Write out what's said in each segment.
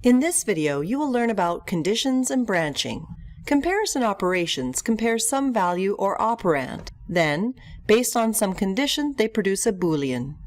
In this video, you will learn about conditions and branching. Comparison operations compare some value or operand. Then, based on some condition, they produce a boolean.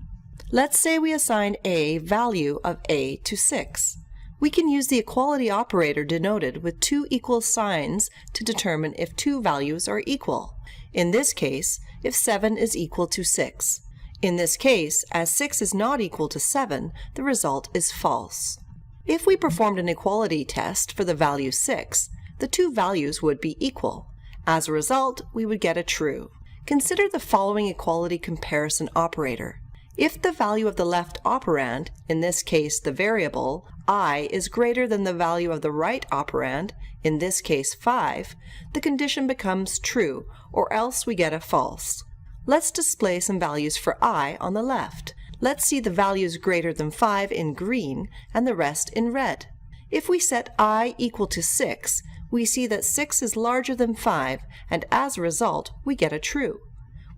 Let's say we assign a value of a to 6. We can use the equality operator denoted with two equal signs to determine if two values are equal. In this case, if 7 is equal to 6. In this case, as 6 is not equal to 7, the result is false. If we performed an equality test for the value 6, the two values would be equal. As a result, we would get a true. Consider the following equality comparison operator. If the value of the left operand, in this case the variable, I, is greater than the value of the right operand, in this case 5, the condition becomes true, or else we get a false. Let's display some values for I on the left. Let's see the values greater than 5 in green and the rest in red. If we set I equal to 6, we see that 6 is larger than 5, and as a result, we get a true.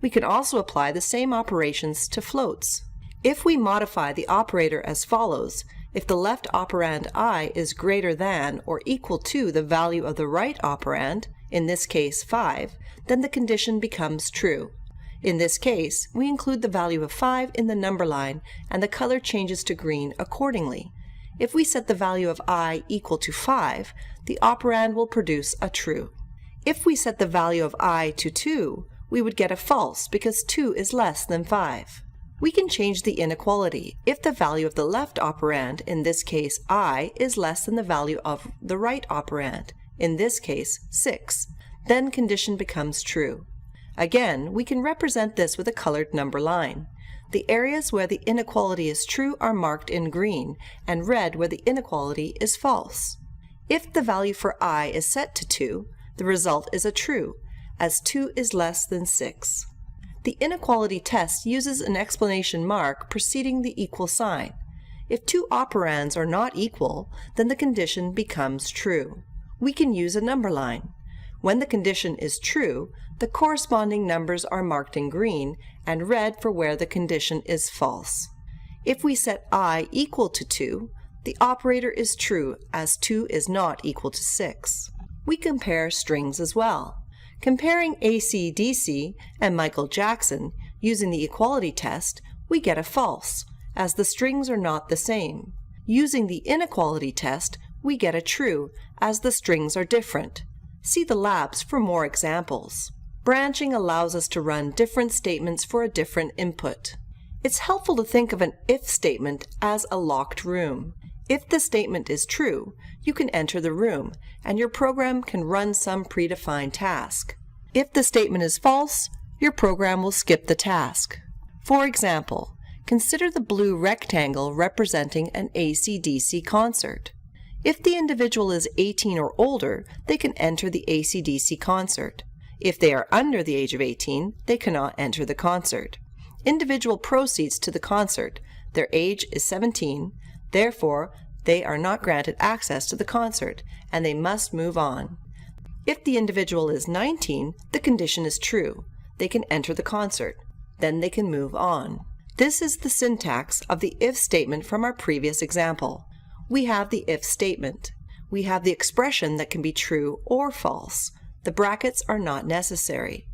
We can also apply the same operations to floats. If we modify the operator as follows, if the left operand I is greater than or equal to the value of the right operand, in this case 5, then the condition becomes true. In this case, we include the value of 5 in the number line, and the color changes to green accordingly. If we set the value of I equal to 5, the operand will produce a true. If we set the value of I to 2, we would get a false because 2 is less than 5. We can change the inequality. If the value of the left operand, in this case I, is less than the value of the right operand, in this case 6, then condition becomes true. Again, we can represent this with a colored number line. The areas where the inequality is true are marked in green, and red where the inequality is false. If the value for I is set to 2, the result is a true, as 2 is less than 6. The inequality test uses an exclamation mark preceding the equal sign. If two operands are not equal, then the condition becomes true. We can use a number line. When the condition is true, the corresponding numbers are marked in green and red for where the condition is false. If we set I equal to 2, the operator is true as 2 is not equal to 6. We compare strings as well. Comparing AC/DC and Michael Jackson using the equality test, we get a false, as the strings are not the same. Using the inequality test, we get a true, as the strings are different. See the labs for more examples. Branching allows us to run different statements for a different input. It's helpful to think of an if statement as a locked room. If the statement is true, you can enter the room, and your program can run some predefined task. If the statement is false, your program will skip the task. For example, consider the blue rectangle representing an AC/DC concert. If the individual is 18 or older, they can enter the AC/DC concert. If they are under the age of 18, they cannot enter the concert. Individual proceeds to the concert. Their age is 17, therefore, they are not granted access to the concert, and they must move on. If the individual is 19, the condition is true. They can enter the concert. Then they can move on. This is the syntax of the if statement from our previous example. We have the if statement. We have the expression that can be true or false. The brackets are not necessary.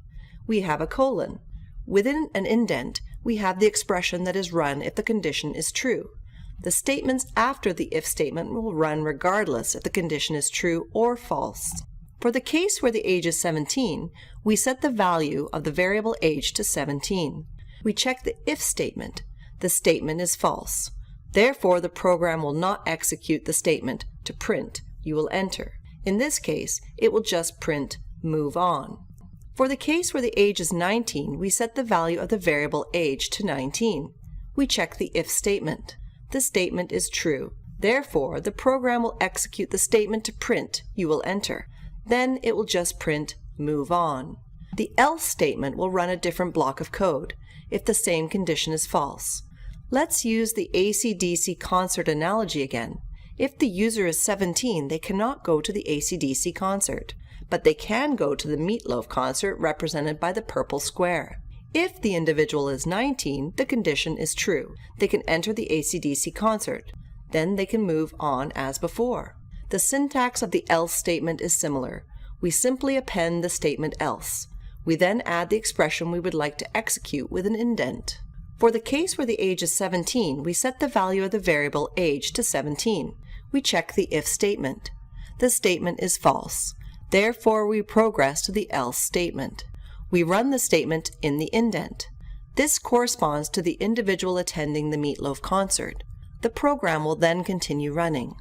We have a colon. Within an indent, we have the expression that is run if the condition is true. The statements after the if statement will run regardless if the condition is true or false. For the case where the age is 17, we set the value of the variable age to 17. We check the if statement. The statement is false. Therefore, the program will not execute the statement to print "you will enter." In this case, it will just print "move on." For the case where the age is 19, we set the value of the variable age to 19. We check the if statement. The statement is true. Therefore, the program will execute the statement to print "you will enter." Then it will just print "move on." The else statement will run a different block of code if the same condition is false. Let's use the AC/DC concert analogy again. If the user is 17, they cannot go to the AC/DC concert, but they can go to the Meatloaf concert represented by the purple square. If the individual is 19, the condition is true. They can enter the AC/DC concert. Then they can move on as before. The syntax of the else statement is similar. We simply append the statement else. We then add the expression we would like to execute with an indent. For the case where the age is 17, we set the value of the variable age to 17. We check the if statement. The statement is false. Therefore, we progress to the else statement. We run the statement in the indent. This corresponds to the individual attending the Meatloaf concert. The program will then continue running.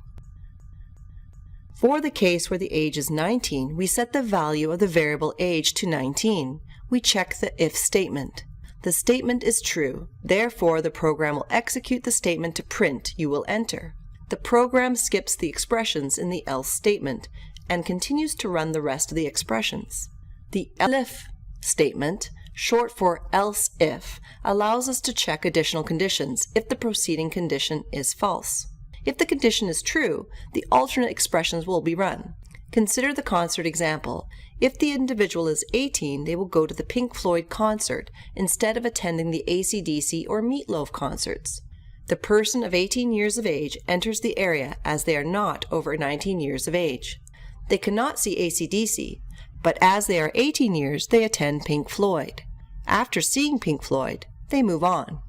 For the case where the age is 19, we set the value of the variable age to 19. We check the if statement. The statement is true. Therefore, the program will execute the statement to print "you will enter." The program skips the expressions in the else statement and continues to run the rest of the expressions. The elif statement, short for else if, allows us to check additional conditions if the preceding condition is false. If the condition is true, the alternate expressions will be run. Consider the concert example. If the individual is 18, they will go to the Pink Floyd concert instead of attending the AC/DC or Meatloaf concerts. The person of 18 years of age enters the area as they are not over 19 years of age. They cannot see AC/DC, but as they are 18 years, they attend Pink Floyd. After seeing Pink Floyd, they move on.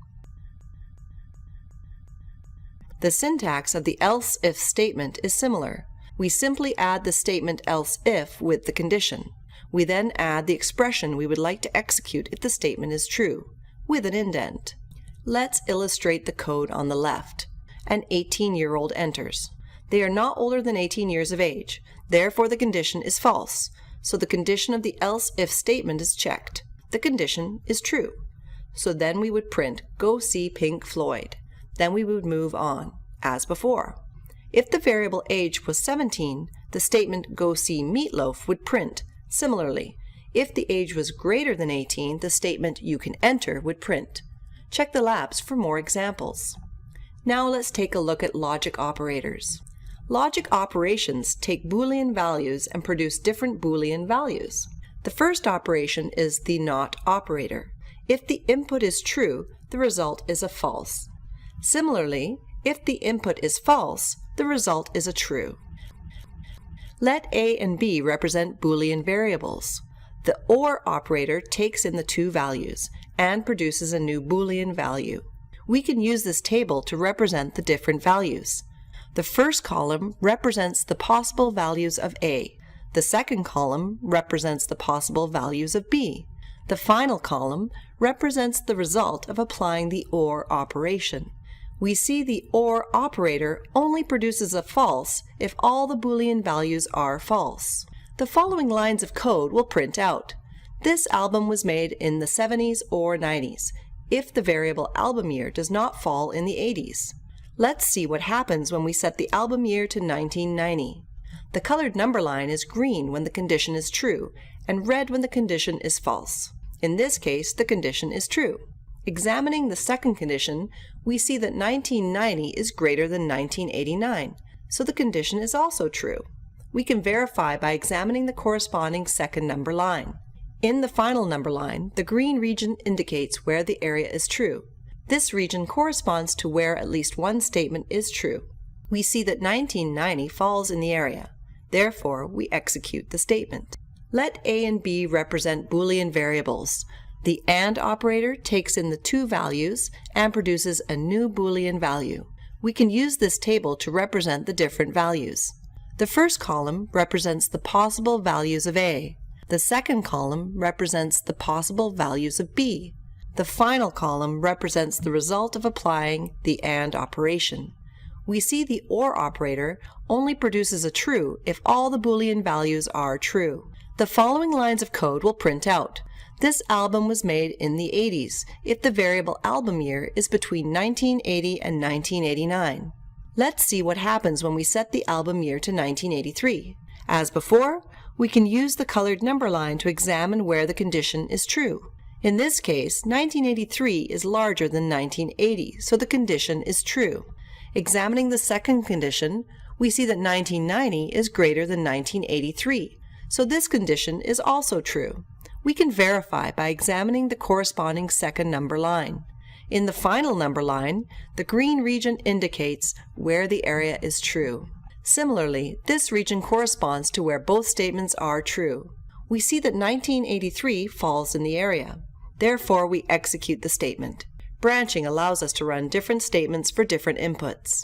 The syntax of the else if statement is similar. We simply add the statement else if with the condition. We then add the expression we would like to execute if the statement is true, with an indent. Let's illustrate the code on the left. An 18-year-old enters. They are not older than 18 years of age. Therefore, the condition is false. So the condition of the else if statement is checked. The condition is true. So then we would print "go see Pink Floyd." Then we would move on, as before. If the variable age was 17, the statement "go see Meatloaf" would print. Similarly, if the age was greater than 18, the statement "you can enter" would print. Check the labs for more examples. Now let's take a look at logic operators. Logic operations take Boolean values and produce different Boolean values. The first operation is the not operator. If the input is true, the result is a false. Similarly, if the input is false, the result is a true. Let A and B represent Boolean variables. The OR operator takes in the two values and produces a new Boolean value. We can use this table to represent the different values. The first column represents the possible values of A. The second column represents the possible values of B. The final column represents the result of applying the OR operation. We see the OR operator only produces a false if all the Boolean values are false. The following lines of code will print out. This album was made in the 70s or 90s, if the variable album year does not fall in the 80s. Let's see what happens when we set the album year to 1990. The colored number line is green when the condition is true, and red when the condition is false. In this case, the condition is true. Examining the second condition, we see that 1990 is greater than 1989, so the condition is also true. We can verify by examining the corresponding second number line. In the final number line, the green region indicates where the area is true. This region corresponds to where at least one statement is true. We see that 1990 falls in the area. Therefore, we execute the statement. Let A and B represent Boolean variables. The AND operator takes in the two values and produces a new Boolean value. We can use this table to represent the different values. The first column represents the possible values of A. The second column represents the possible values of B. The final column represents the result of applying the AND operation. We see the OR operator only produces a true if all the Boolean values are true. The following lines of code will print out. This album was made in the 80s if the variable album year is between 1980 and 1989. Let's see what happens when we set the album year to 1983. As before, we can use the colored number line to examine where the condition is true. In this case, 1983 is larger than 1980, so the condition is true. Examining the second condition, we see that 1990 is greater than 1983, so this condition is also true. We can verify by examining the corresponding second number line. In the final number line, the green region indicates where the area is true. Similarly, this region corresponds to where both statements are true. We see that 1983 falls in the area. Therefore, we execute the statement. Branching allows us to run different statements for different inputs.